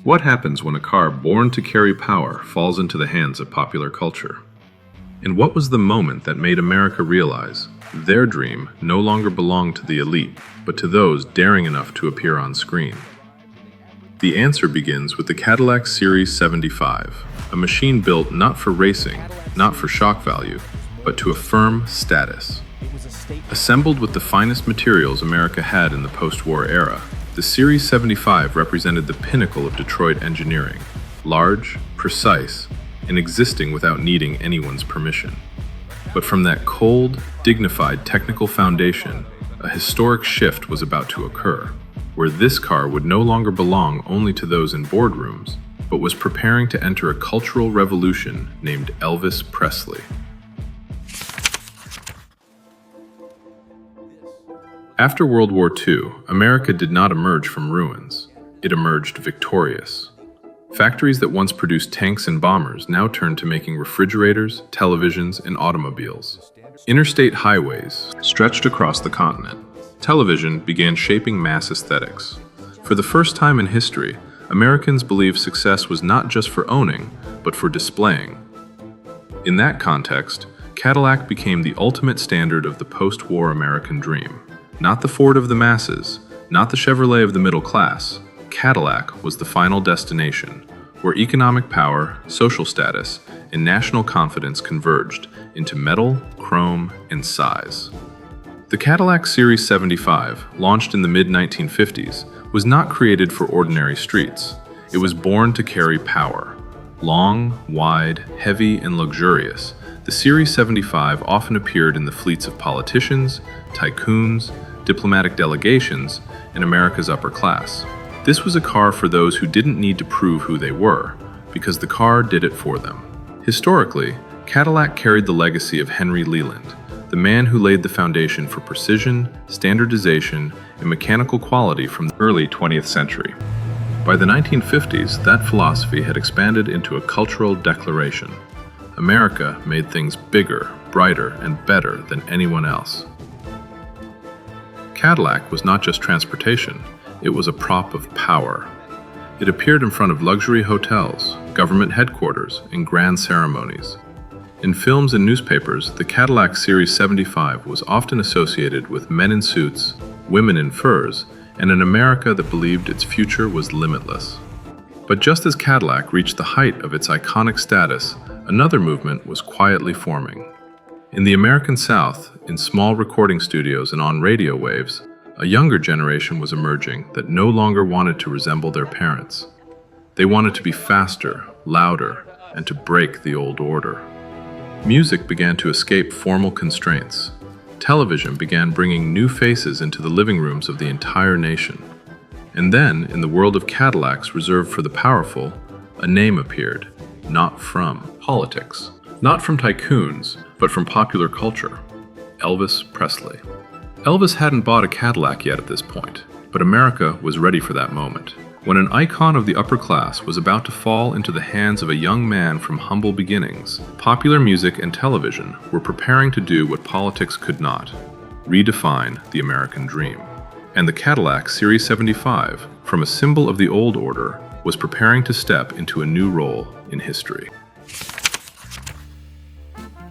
What happens when a car born to carry power falls into the hands of popular culture? And what was the moment that made America realize their dream no longer belonged to the elite, but to those daring enough to appear on screen? The answer begins with the Cadillac Series 75, a machine built not for racing, not for shock value, but to affirm status. Assembled with the finest materials America had in the post-war era, the Series 75 represented the pinnacle of Detroit engineering, large, precise, and existing without needing anyone's permission. But from that cold, dignified technical foundation, a historic shift was about to occur, where this car would no longer belong only to those in boardrooms, but was preparing to enter a cultural revolution named Elvis Presley. After World War II, America did not emerge from ruins. It emerged victorious. Factories that once produced tanks and bombers now turned to making refrigerators, televisions, and automobiles. Interstate highways stretched across the continent. Television began shaping mass aesthetics. For the first time in history, Americans believed success was not just for owning, but for displaying. In that context, Cadillac became the ultimate standard of the post-war American dream. Not the Ford of the masses, not the Chevrolet of the middle class. Cadillac was the final destination, where economic power, social status, and national confidence converged into metal, chrome, and size. The Cadillac Series 75, launched in the mid-1950s, was not created for ordinary streets. It was born to carry power. Long, wide, heavy, and luxurious, the Series 75 often appeared in the fleets of politicians, tycoons, diplomatic delegations, and America's upper class. This was a car for those who didn't need to prove who they were, because the car did it for them. Historically, Cadillac carried the legacy of Henry Leland, the man who laid the foundation for precision, standardization, and mechanical quality from the early 20th century. By the 1950s, that philosophy had expanded into a cultural declaration. America made things bigger, brighter, and better than anyone else. Cadillac was not just transportation, it was a prop of power. It appeared in front of luxury hotels, government headquarters, and grand ceremonies. In films and newspapers, the Cadillac Series 75 was often associated with men in suits, women in furs, and an America that believed its future was limitless. But just as Cadillac reached the height of its iconic status, another movement was quietly forming. In the American South, in small recording studios and on radio waves, a younger generation was emerging that no longer wanted to resemble their parents. They wanted to be faster, louder, and to break the old order. Music began to escape formal constraints. Television began bringing new faces into the living rooms of the entire nation. And then, in the world of Cadillacs reserved for the powerful, a name appeared, not from politics, not from tycoons, but from popular culture: Elvis Presley. Elvis hadn't bought a Cadillac yet at this point, but America was ready for that moment. When an icon of the upper class was about to fall into the hands of a young man from humble beginnings, popular music and television were preparing to do what politics could not: redefine the American dream. And the Cadillac Series 75, from a symbol of the old order, was preparing to step into a new role in history.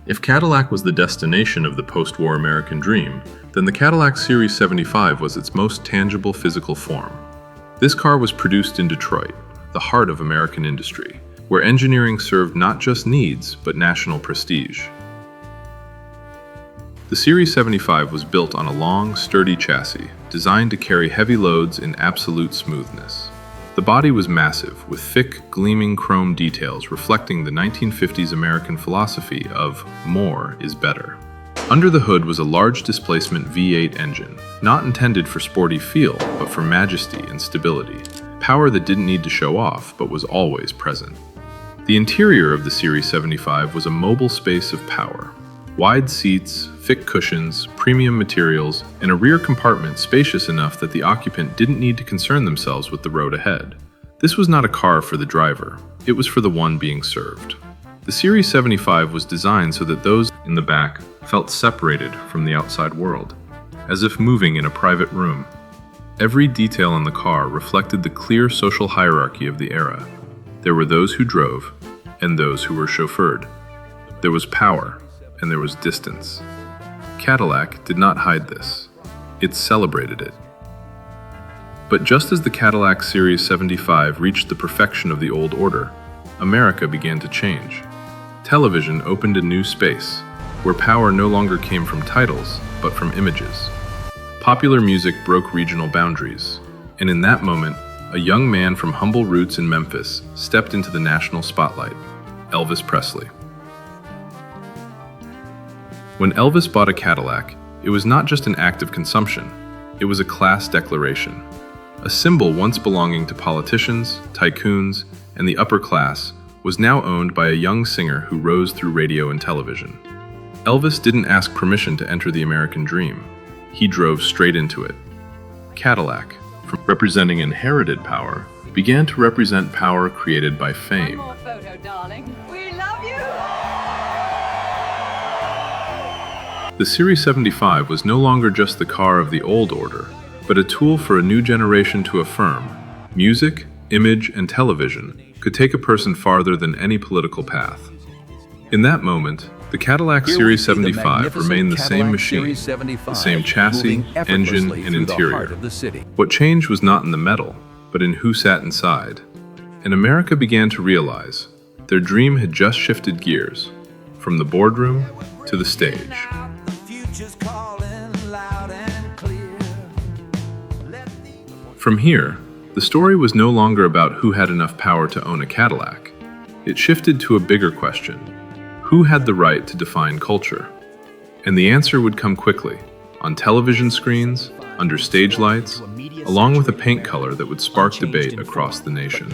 If Cadillac was the destination of the post-war American dream, then the Cadillac Series 75 was its most tangible physical form. This car was produced in Detroit, the heart of American industry, where engineering served not just needs, but national prestige. The Series 75 was built on a long, sturdy chassis, designed to carry heavy loads in absolute smoothness. The body was massive, with thick, gleaming chrome details reflecting the 1950s American philosophy of more is better. Under the hood was a large displacement V8 engine, not intended for sporty feel, but for majesty and stability. Power that didn't need to show off, but was always present. The interior of the Series 75 was a mobile space of power. Wide seats, thick cushions, premium materials, and a rear compartment spacious enough that the occupant didn't need to concern themselves with the road ahead. This was not a car for the driver, it was for the one being served. The Series 75 was designed so that those in the back felt separated from the outside world, as if moving in a private room. Every detail on the car reflected the clear social hierarchy of the era. There were those who drove, and those who were chauffeured. There was power, and there was distance. Cadillac did not hide this. It celebrated it. But just as the Cadillac Series 75 reached the perfection of the old order, America began to change. Television opened a new space, where power no longer came from titles, but from images. Popular music broke regional boundaries, and in that moment, a young man from humble roots in Memphis stepped into the national spotlight, Elvis Presley. When Elvis bought a Cadillac, it was not just an act of consumption, it was a class declaration. A symbol once belonging to politicians, tycoons, and the upper class was now owned by a young singer who rose through radio and television. Elvis didn't ask permission to enter the American dream. He drove straight into it. Cadillac, from representing inherited power, began to represent power created by fame. One more photo, darling. We love you! The Series 75 was no longer just the car of the old order, but a tool for a new generation to affirm music, image, and television could take a person farther than any political path. In that moment, the Cadillac Series 75 remained the same machine, the same chassis, engine, and interior. What changed was not in the metal, but in who sat inside. And America began to realize their dream had just shifted gears, from the boardroom to the stage. From here, the story was no longer about who had enough power to own a Cadillac. It shifted to a bigger question. Who had the right to define culture? And the answer would come quickly, on television screens, under stage lights, along with a paint color that would spark debate across the nation.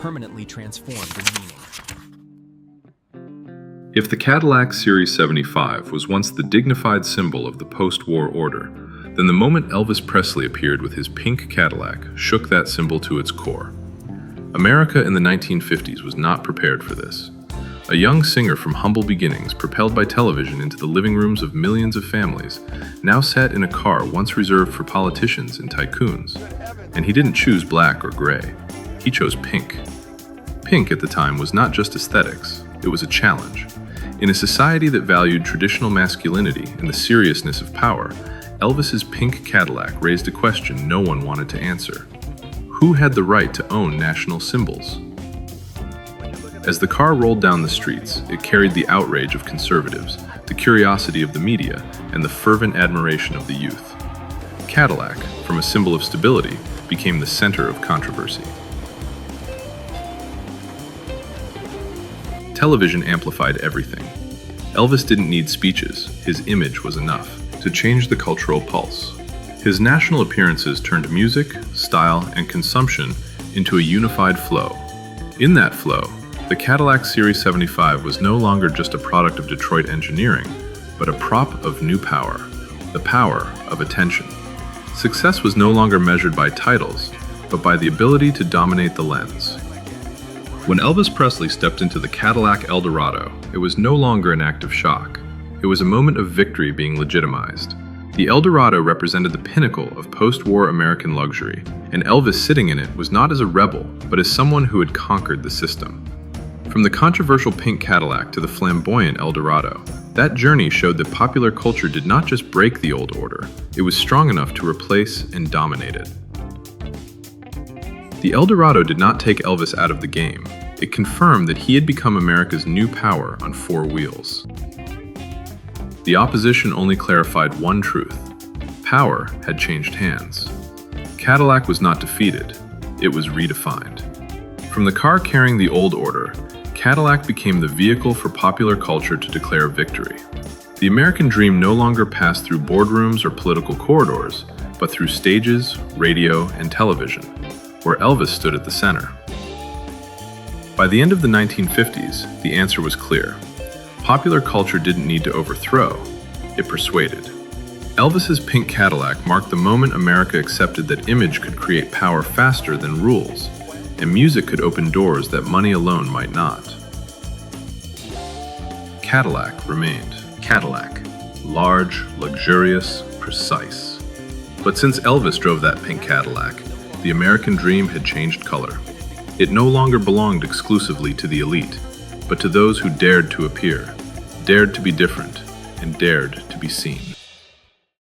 If the Cadillac Series 75 was once the dignified symbol of the post-war order, then the moment Elvis Presley appeared with his pink Cadillac shook that symbol to its core. America in the 1950s was not prepared for this. A young singer from humble beginnings, propelled by television into the living rooms of millions of families, now sat in a car once reserved for politicians and tycoons. And he didn't choose black or gray. He chose pink. Pink at the time was not just aesthetics, it was a challenge. In a society that valued traditional masculinity and the seriousness of power, Elvis's pink Cadillac raised a question no one wanted to answer. Who had the right to own national symbols? As the car rolled down the streets, it carried the outrage of conservatives, the curiosity of the media, and the fervent admiration of the youth. Cadillac, from a symbol of stability, became the center of controversy. Television amplified everything. Elvis didn't need speeches, his image was enough to change the cultural pulse. His national appearances turned music, style, and consumption into a unified flow. In that flow, the Cadillac Series 75 was no longer just a product of Detroit engineering, but a prop of new power, the power of attention. Success was no longer measured by titles, but by the ability to dominate the lens. When Elvis Presley stepped into the Cadillac Eldorado, it was no longer an act of shock. It was a moment of victory being legitimized. The Eldorado represented the pinnacle of post-war American luxury, and Elvis sitting in it was not as a rebel, but as someone who had conquered the system. From the controversial pink Cadillac to the flamboyant Eldorado, that journey showed that popular culture did not just break the old order, it was strong enough to replace and dominate it. The Eldorado did not take Elvis out of the game. It confirmed that he had become America's new power on four wheels. The opposition only clarified one truth. Power had changed hands. Cadillac was not defeated, it was redefined. From the car carrying the old order, Cadillac became the vehicle for popular culture to declare victory. The American dream no longer passed through boardrooms or political corridors, but through stages, radio, and television, where Elvis stood at the center. By the end of the 1950s, the answer was clear. Popular culture didn't need to overthrow, it persuaded. Elvis's pink Cadillac marked the moment America accepted that image could create power faster than rules, and music could open doors that money alone might not. Cadillac remained Cadillac, large, luxurious, precise. But since Elvis drove that pink Cadillac, the American dream had changed color. It no longer belonged exclusively to the elite, but to those who dared to appear, dared to be different, and dared to be seen.